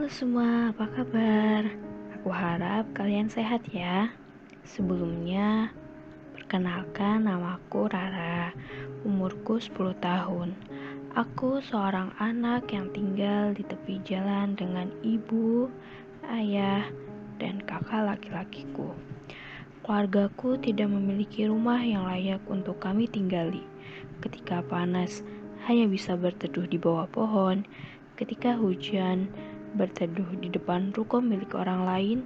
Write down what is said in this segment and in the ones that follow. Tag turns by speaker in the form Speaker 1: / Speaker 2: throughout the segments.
Speaker 1: Halo semua, apa kabar? Aku harap kalian sehat ya. Sebelumnya, perkenalkan namaku Rara, umurku 10 tahun. Aku seorang anak yang tinggal di tepi jalan dengan ibu, ayah, dan kakak laki-lakiku. Keluargaku tidak memiliki rumah yang layak untuk kami tinggali. Ketika panas, hanya bisa berteduh di bawah pohon. Ketika hujan, berteduh di depan ruko milik orang lain.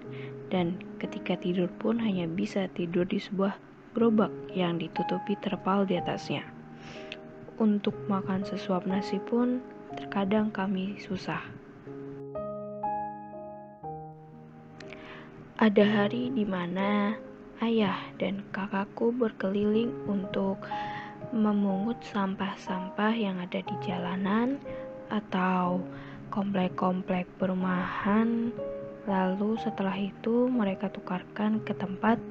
Speaker 1: Dan ketika tidur pun hanya bisa tidur di sebuah gerobak yang ditutupi terpal di atasnya. Untuk makan sesuap nasi pun terkadang kami susah. Ada hari di mana ayah dan kakakku berkeliling untuk memungut sampah-sampah yang ada di jalanan atau komplek-komplek perumahan. Lalu setelah itu mereka tukarkan ke tempat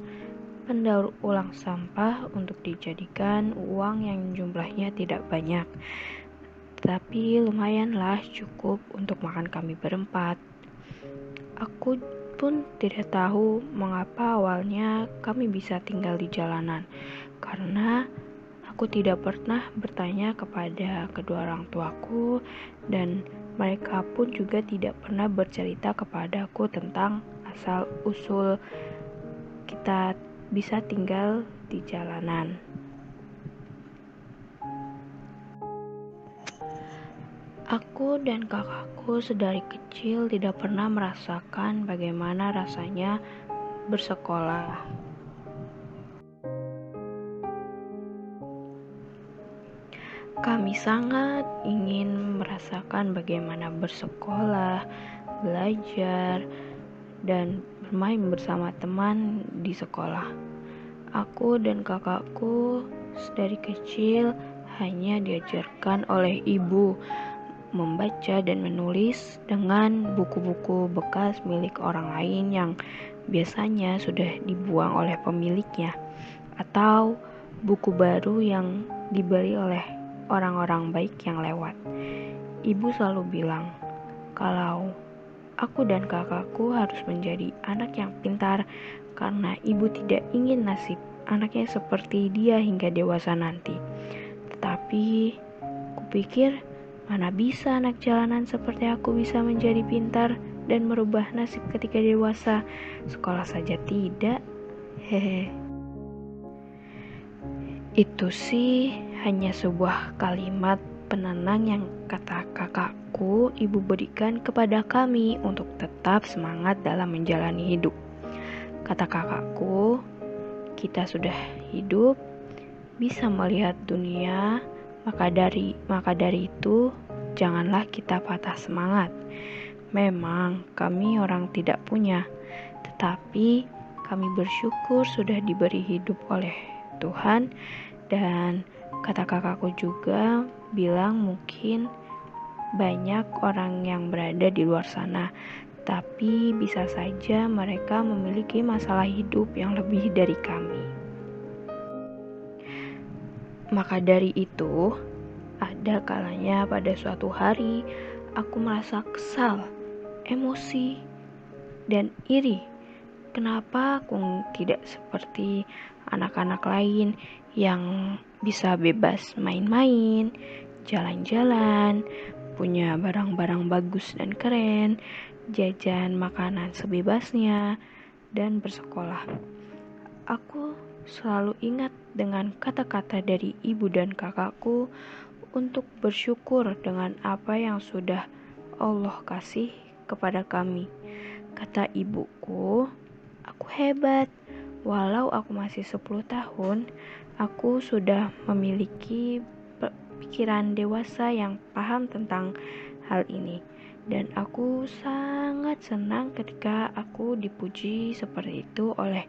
Speaker 1: pendaur ulang sampah untuk dijadikan uang yang jumlahnya tidak banyak. Tapi lumayanlah cukup untuk makan kami berempat. Aku pun tidak tahu mengapa awalnya kami bisa tinggal di jalanan, karena aku tidak pernah bertanya kepada kedua orang tuaku, dan mereka pun juga tidak pernah bercerita kepadaku tentang asal-usul kita bisa tinggal di jalanan. Aku dan kakakku sedari kecil tidak pernah merasakan bagaimana rasanya bersekolah. Kami sangat ingin merasakan bagaimana bersekolah, belajar, dan bermain bersama teman di sekolah. Aku dan kakakku sedari kecil hanya diajarkan oleh ibu membaca dan menulis dengan buku-buku bekas milik orang lain yang biasanya sudah dibuang oleh pemiliknya, atau buku baru yang dibeli oleh orang-orang baik yang lewat. Ibu selalu bilang kalau aku dan kakakku harus menjadi anak yang pintar karena ibu tidak ingin nasib anaknya seperti dia hingga dewasa nanti. Tetapi kupikir, mana bisa anak jalanan seperti aku bisa menjadi pintar dan merubah nasib ketika dewasa? Sekolah saja tidak. Hehe. Itu sih hanya sebuah kalimat penenang yang kata kakakku ibu berikan kepada kami untuk tetap semangat dalam menjalani hidup. Kata kakakku, kita sudah hidup, bisa melihat dunia, maka dari itu janganlah kita patah semangat. Memang kami orang tidak punya, tetapi kami bersyukur sudah diberi hidup oleh Tuhan. Dan kata kakakku juga bilang mungkin banyak orang yang berada di luar sana, tapi bisa saja mereka memiliki masalah hidup yang lebih dari kami. Maka dari itu, ada kalanya pada suatu hari aku merasa kesal, emosi, dan iri. Kenapa aku tidak seperti anak-anak lain yang bisa bebas main-main, jalan-jalan, punya barang-barang bagus dan keren, jajan makanan sebebasnya, dan bersekolah. Aku selalu ingat dengan kata-kata dari ibu dan kakakku untuk bersyukur dengan apa yang sudah Allah kasih kepada kami. Kata ibuku, aku hebat. Walau aku masih 10 tahun, aku sudah memiliki pikiran dewasa yang paham tentang hal ini. Dan aku sangat senang ketika aku dipuji seperti itu oleh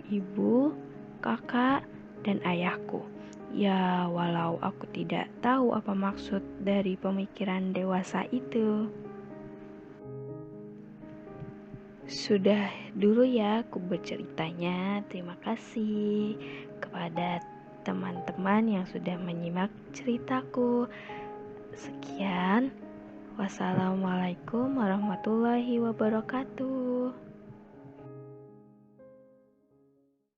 Speaker 1: ibu, kakak, dan ayahku. Ya, walau aku tidak tahu apa maksud dari pemikiran dewasa itu. Sudah dulu ya aku berceritanya. Terima kasih kepada teman-teman yang sudah menyimak ceritaku. Sekian, Wassalamualaikum warahmatullahi wabarakatuh.